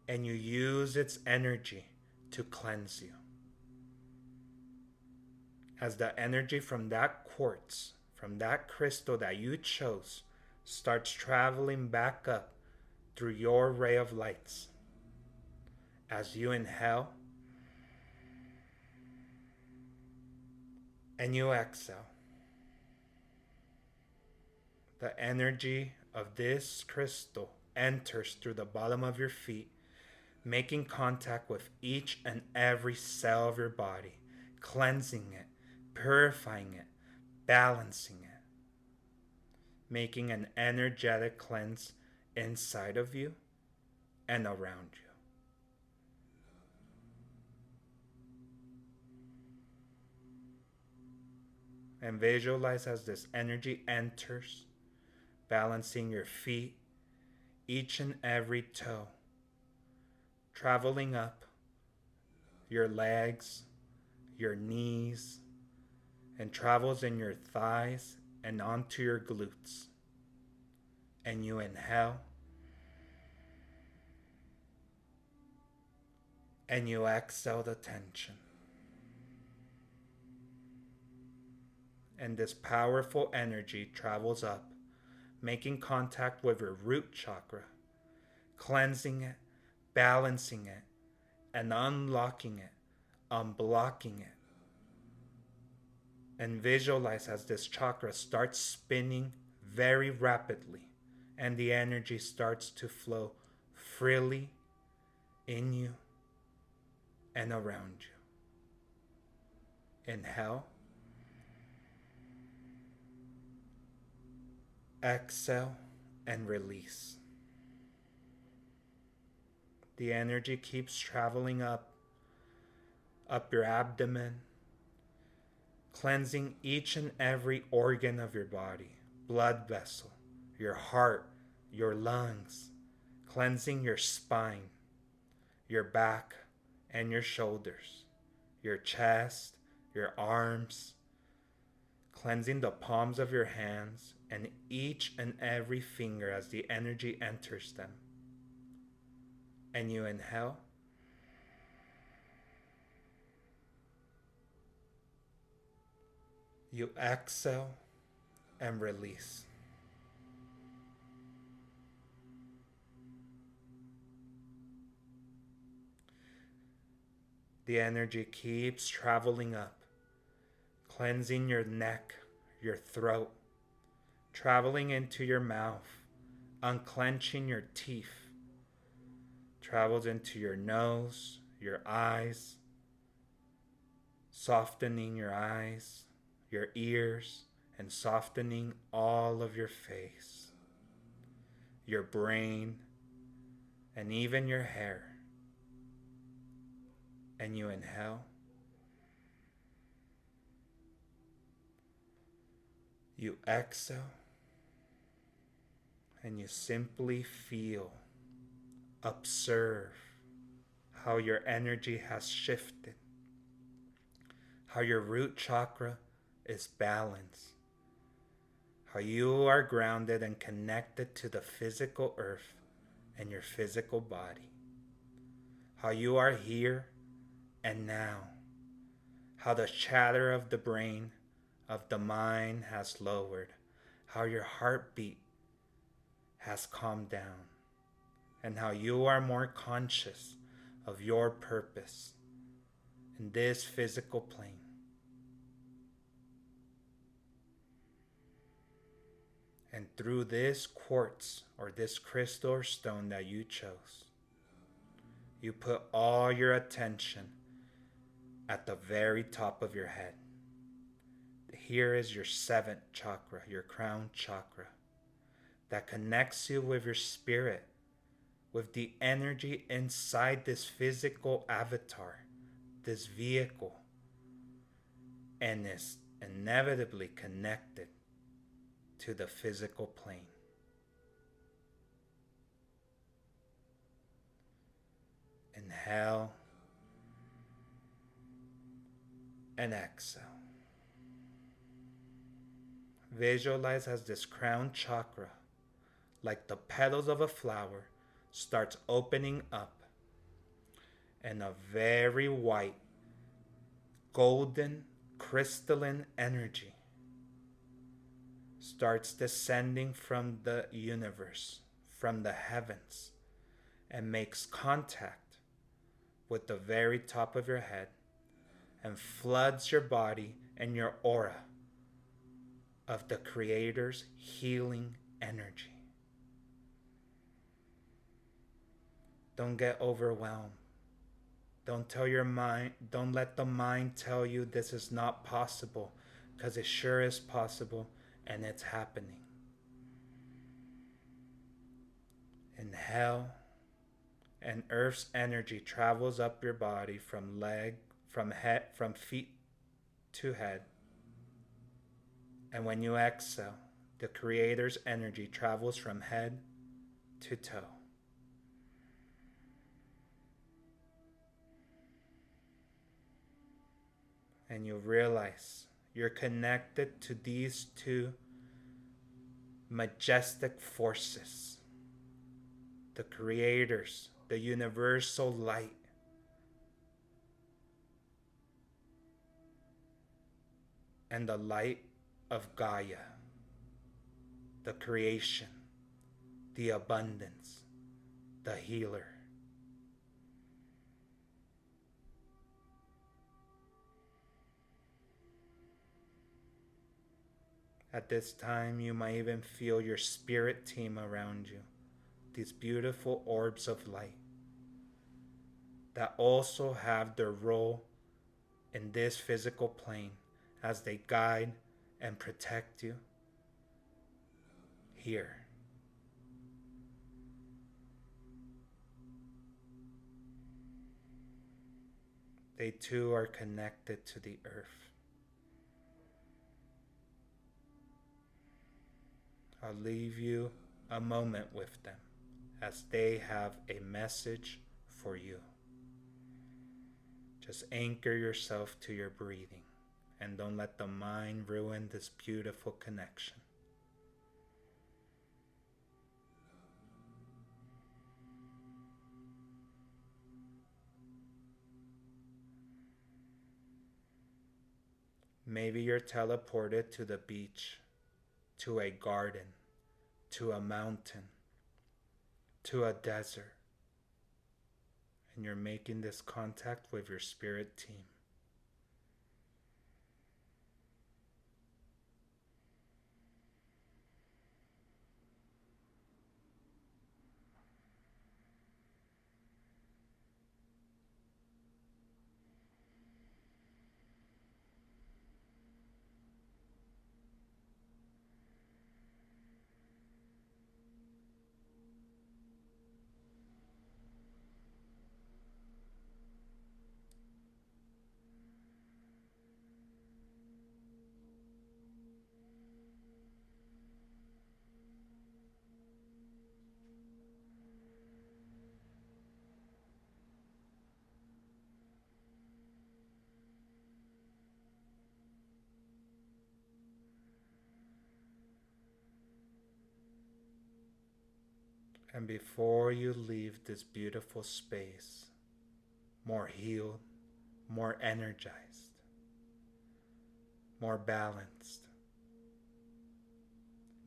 And you use its energy to cleanse you. As the energy from that quartz, from that crystal that you chose, starts traveling back up through your ray of lights. As you inhale and you exhale, the energy of this crystal enters through the bottom of your feet, making contact with each and every cell of your body, cleansing it, purifying it, balancing it, making an energetic cleanse inside of you and around you. And visualize as this energy enters, balancing your feet, each and every toe, traveling up your legs, your knees, and travels in your thighs and onto your glutes. And you inhale and you exhale the tension. And this powerful energy travels up, making contact with your root chakra, cleansing it, balancing it, and unlocking it, unblocking it. And visualize as this chakra starts spinning very rapidly and the energy starts to flow freely in you and around you. Inhale. Exhale and release. The energy keeps traveling up your abdomen, cleansing each and every organ of your body, blood vessel, your heart, your lungs, cleansing your spine, your back and your shoulders, your chest, your arms, cleansing the palms of your hands and each and every finger as the energy enters them. And you inhale. You exhale and release. The energy keeps traveling up, cleansing your neck, your throat, traveling into your mouth, unclenching your teeth, travels into your nose, your eyes, softening your eyes, your ears, and softening all of your face, your brain, and even your hair. And you inhale. You exhale. And you simply feel, observe how your energy has shifted, how your root chakra is balanced, how you are grounded and connected to the physical earth and your physical body, how you are here and now, how the chatter of the brain, of the mind has lowered, how your heartbeat has calmed down, and how you are more conscious of your purpose in this physical plane. And through this quartz or this crystal or stone that you chose, you put all your attention at the very top of your head. Here is your seventh chakra, your crown chakra, that connects you with your spirit, with the energy inside this physical avatar, this vehicle, and is inevitably connected to the physical plane. Inhale and exhale. Visualize as this crown chakra, like the petals of a flower, starts opening up, and a very white, golden, crystalline energy starts descending from the universe, from the heavens, and makes contact with the very top of your head and floods your body and your aura of the Creator's healing energy. Don't get overwhelmed. Don't let the mind tell you this is not possible, because it sure is possible and it's happening. Inhale, and Earth's energy travels up your body from feet to head. And when you exhale, the Creator's energy travels from head to toe. And you realize you're connected to these two majestic forces, the Creator's, the universal light, and the light of Gaia, the creation, the abundance, the healer. At this time, you might even feel your spirit team around you, these beautiful orbs of light that also have their role in this physical plane as they guide and protect you here. They too are connected to the earth. I'll leave you a moment with them as they have a message for you. Just anchor yourself to your breathing and don't let the mind ruin this beautiful connection. Maybe you're teleported to the beach, to a garden, to a mountain, to a desert, and you're making this contact with your spirit team. And before you leave this beautiful space, more healed, more energized, more balanced,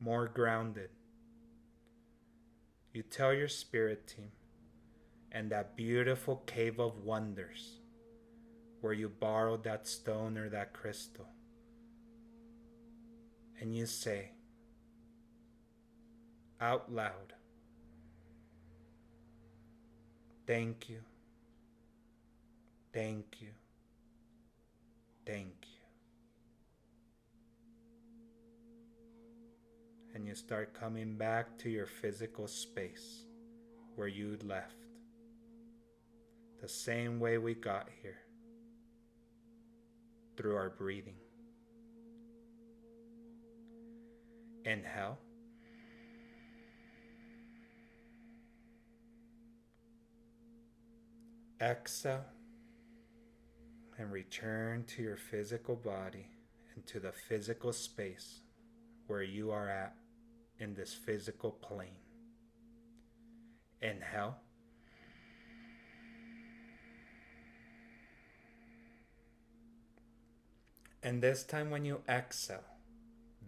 more grounded, you tell your spirit team and that beautiful cave of wonders where you borrowed that stone or that crystal, and you say, out loud. Thank you. Thank you. Thank you. And you start coming back to your physical space where you left. The same way we got here. Through our breathing. Inhale. Exhale. And return to your physical body and to the physical space where you are at in this physical plane. Inhale. And this time when you exhale,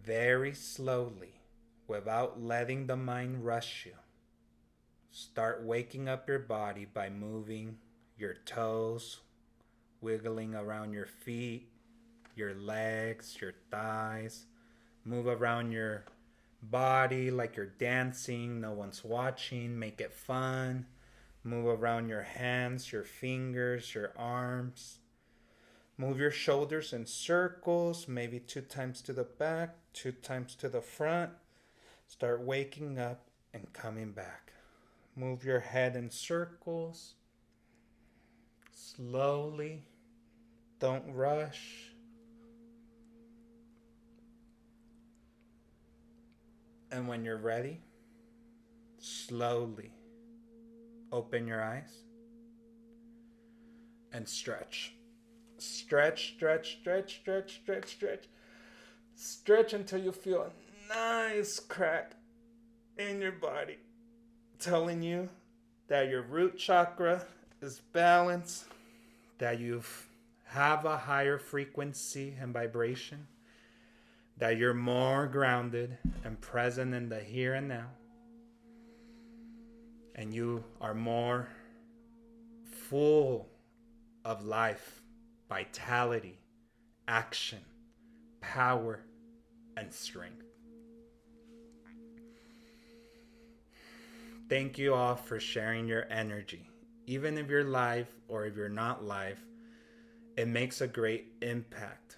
very slowly, without letting the mind rush you, start waking up your body by moving your toes, wiggling around your feet, your legs, your thighs. Move around your body like you're dancing, no one's watching, make it fun. Move around your hands, your fingers, your arms. Move your shoulders in circles, maybe 2 times to the back, 2 times to the front. Start waking up and coming back. Move your head in circles. Slowly. Don't rush. And when you're ready, slowly open your eyes and stretch. Stretch, stretch, stretch, stretch, stretch, stretch. Stretch until you feel a nice crack in your body, telling you that your root chakra is balanced, that you have a higher frequency and vibration, that you're more grounded and present in the here and now, and you are more full of life, vitality, action, power, and strength. Thank you all for sharing your energy. Even if you're live or if you're not live, it makes a great impact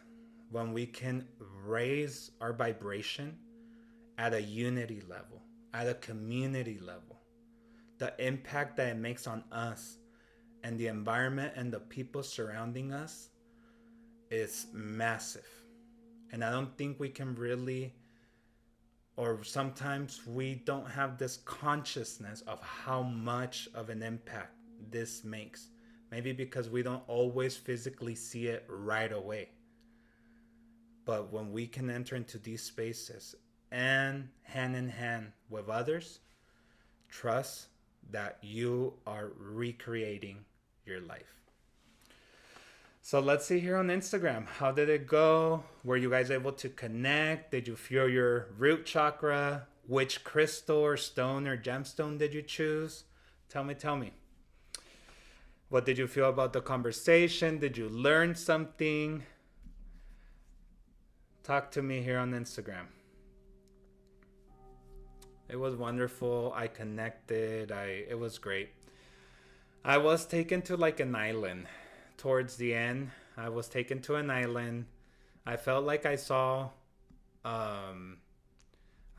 when we can raise our vibration at a unity level, at a community level. The impact that it makes on us and the environment and the people surrounding us is massive. And I don't think we can really, or sometimes we don't have this consciousness of how much of an impact this makes. Maybe because we don't always physically see it right away. But when we can enter into these spaces and hand in hand with others, trust that you are recreating your life. So let's see here on Instagram. How did it go? Were you guys able to connect? Did you feel your root chakra? Which crystal or stone or gemstone did you choose? Tell me. What did you feel about the conversation? Did you learn something? Talk to me here on Instagram. It was wonderful. I connected. It was great. I was taken to like an island. Towards the end, I was taken to an island. I felt like I saw, I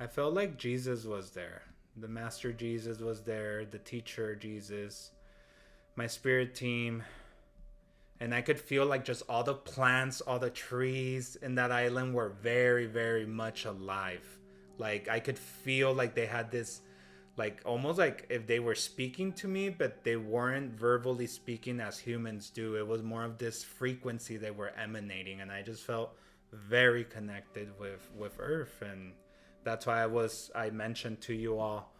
felt like Jesus was there. The Master Jesus was there, the teacher Jesus, my spirit team. And I could feel like just all the plants, all the trees in that island were very, very much alive. Like I could feel like they had this, like almost like if they were speaking to me, but they weren't verbally speaking as humans do. It was more of this frequency they were emanating, and I just felt very connected with Earth. And that's why I mentioned to you all,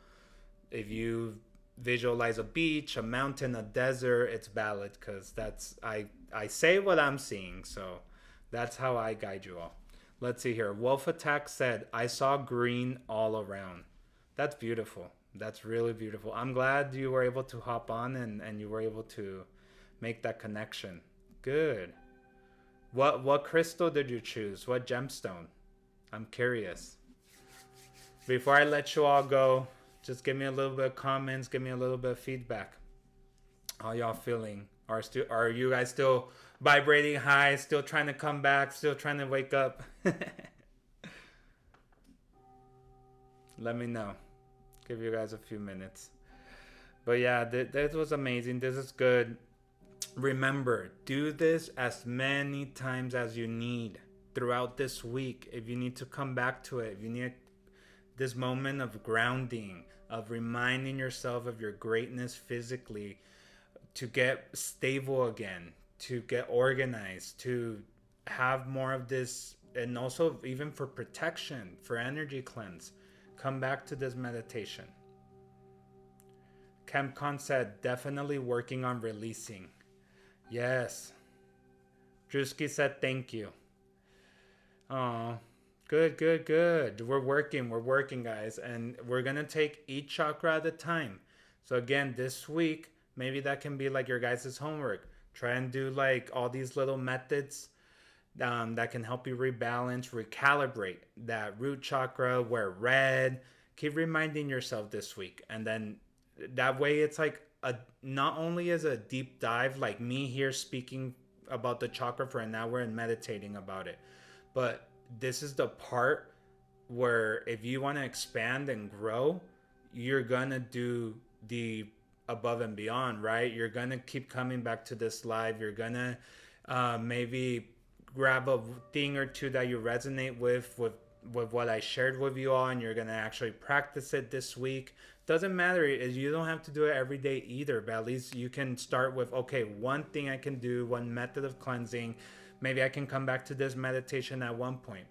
if you visualize a beach, a mountain, a desert, it's valid, because that's I say what I'm seeing, so that's how I guide you all. Let's see here. Wolf Attack said, I saw green all around. That's beautiful. That's really beautiful. I'm glad you were able to hop on and you were able to make that connection. Good. What crystal did you choose? What gemstone? I'm curious. Before I let you all go, just give me a little bit of comments, give me a little bit of feedback. How y'all feeling? Are you guys still vibrating high, still trying to come back, still trying to wake up? Let me know. Give you guys a few minutes. But yeah, this was amazing. This is good. Remember, do this as many times as you need throughout this week. If you need to come back to it, if you need this moment of grounding, of reminding yourself of your greatness physically, to get stable again, to get organized, to have more of this, and also even for protection, for energy cleanse, come back to this meditation. Kemcon said, definitely working on releasing. Yes. Drewski said, thank you. Oh, good. We're working, guys. And we're going to take each chakra at a time. So again, this week, maybe that can be like your guys' homework. Try and do like all these little methods that can help you rebalance, recalibrate that root chakra, wear red. Keep reminding yourself this week. And then that way it's like not only is a deep dive, like me here speaking about the chakra for an hour and meditating about it, but this is the part where if you want to expand and grow, you're gonna do the above and beyond, right? You're gonna keep coming back to this live. You're gonna maybe grab a thing or two that you resonate with what I shared with you all, and you're gonna actually practice it this week. Doesn't matter, you don't have to do it every day either, but at least you can start with, okay, one thing I can do, one method of cleansing. Maybe I can come back to this meditation at one point,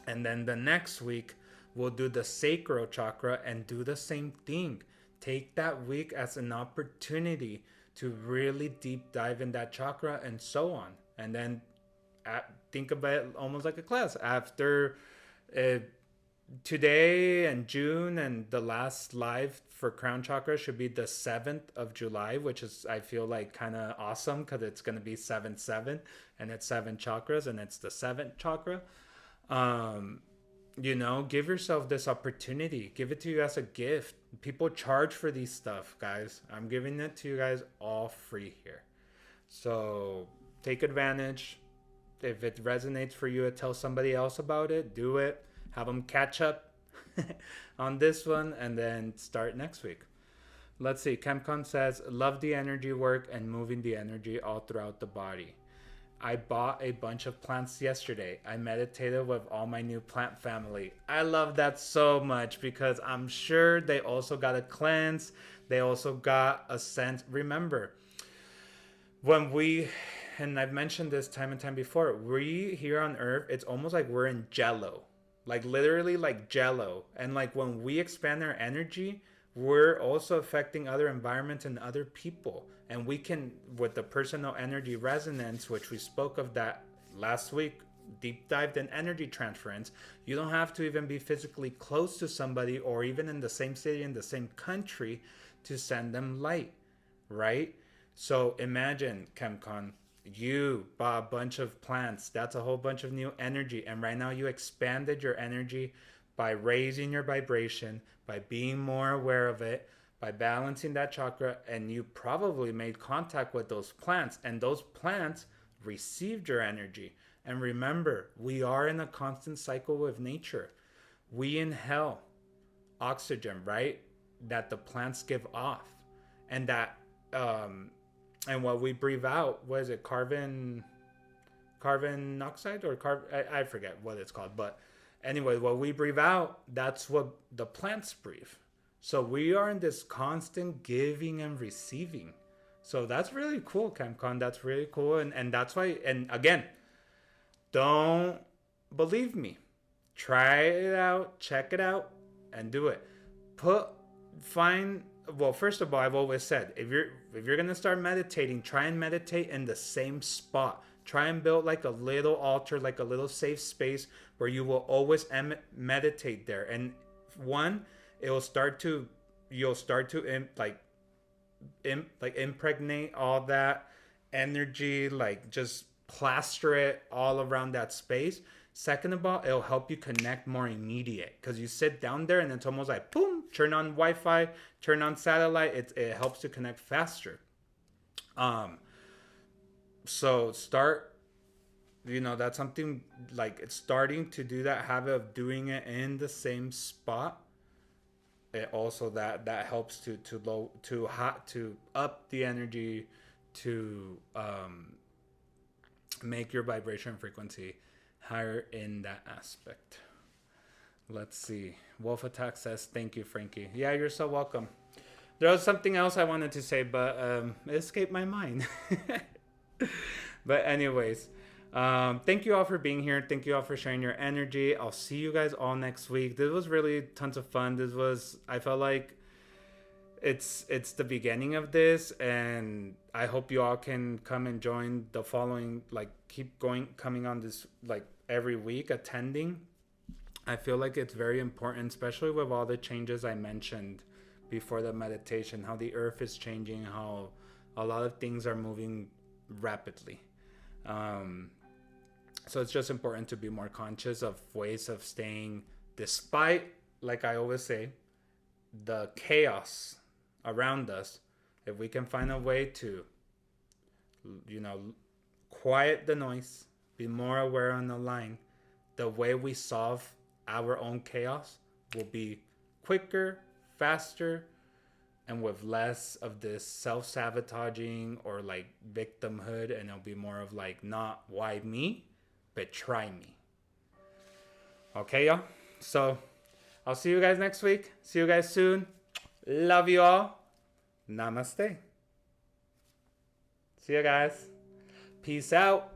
and then the next week we'll do the sacral chakra and do the same thing. Take that week as an opportunity to really deep dive in that chakra and so on. And then think about it almost like a class. After today and June, and the last live for crown chakra should be the 7th of July, which is, I feel like, kind of awesome because it's going to be 7-7 and it's 7 chakras and it's the 7th chakra. Give yourself this opportunity. Give it to you as a gift. People charge for these stuff, guys. I'm giving it to you guys all free here. So take advantage. If it resonates for you, tell somebody else about it. Do it. Have them catch up on this one and then start next week. Let's see. Kemcon says, love the energy work and moving the energy all throughout the body. I bought a bunch of plants yesterday. I meditated with all my new plant family. I love that so much because I'm sure they also got a cleanse. They also got a sense. Remember, and I've mentioned this time and time before, we here on Earth, it's almost like we're in jello. Like literally like jello. And like when we expand our energy, we're also affecting other environments and other people. And we can, with the personal energy resonance, which we spoke of that last week, deep dived in energy transference, you don't have to even be physically close to somebody or even in the same city, in the same country to send them light, right? So imagine, Kemcon, you bought a bunch of plants. That's a whole bunch of new energy. And right now you expanded your energy by raising your vibration, by being more aware of it, by balancing that chakra, and you probably made contact with those plants, and those plants received your energy. And remember, we are in a constant cycle with nature. We inhale oxygen, right? That the plants give off, and that and what we breathe out, what is it, carbon monoxide or I forget what it's called, but anyway, what we breathe out, that's what the plants breathe. So we are in this constant giving and receiving. So that's really cool, Kemcon. That's really cool. And that's why, and again, don't believe me. Try it out, check it out, and do it. Well, first of all, I've always said, if you're gonna start meditating, try and meditate in the same spot. Try and build like a little altar, like a little safe space where you will always meditate there. And you'll start to impregnate all that energy, like just plaster it all around that space. Second of all, it'll help you connect more immediate, because you sit down there and it's almost like boom, turn on Wi-Fi, turn on satellite. It helps to connect faster. So start, that's something like, it's starting to do that habit of doing it in the same spot. It also that helps to up the energy, to make your vibration frequency higher in that aspect. Let's see. Wolf Attack says, thank you, Frankie. Yeah, you're so welcome. There was something else I wanted to say, but it escaped my mind. But anyways, thank you all for being here. Thank you all for sharing your energy. I'll see you guys all next week. This was really tons of fun. I felt like it's the beginning of this, and I hope you all can come and join the following, like coming on this, like every week, attending. I feel like it's very important, especially with all the changes I mentioned before the meditation, how the earth is changing, how a lot of things are moving rapidly. So it's just important to be more conscious of ways of staying, despite, like I always say, the chaos around us. If we can find a way to, quiet the noise, be more aware on the line, the way we solve our own chaos will be quicker, faster, and with less of this self-sabotaging or like victimhood, and it'll be more of like, not why me, but try me. Okay, y'all? So I'll see you guys next week. See you guys soon. Love you all. Namaste. See you guys. Peace out.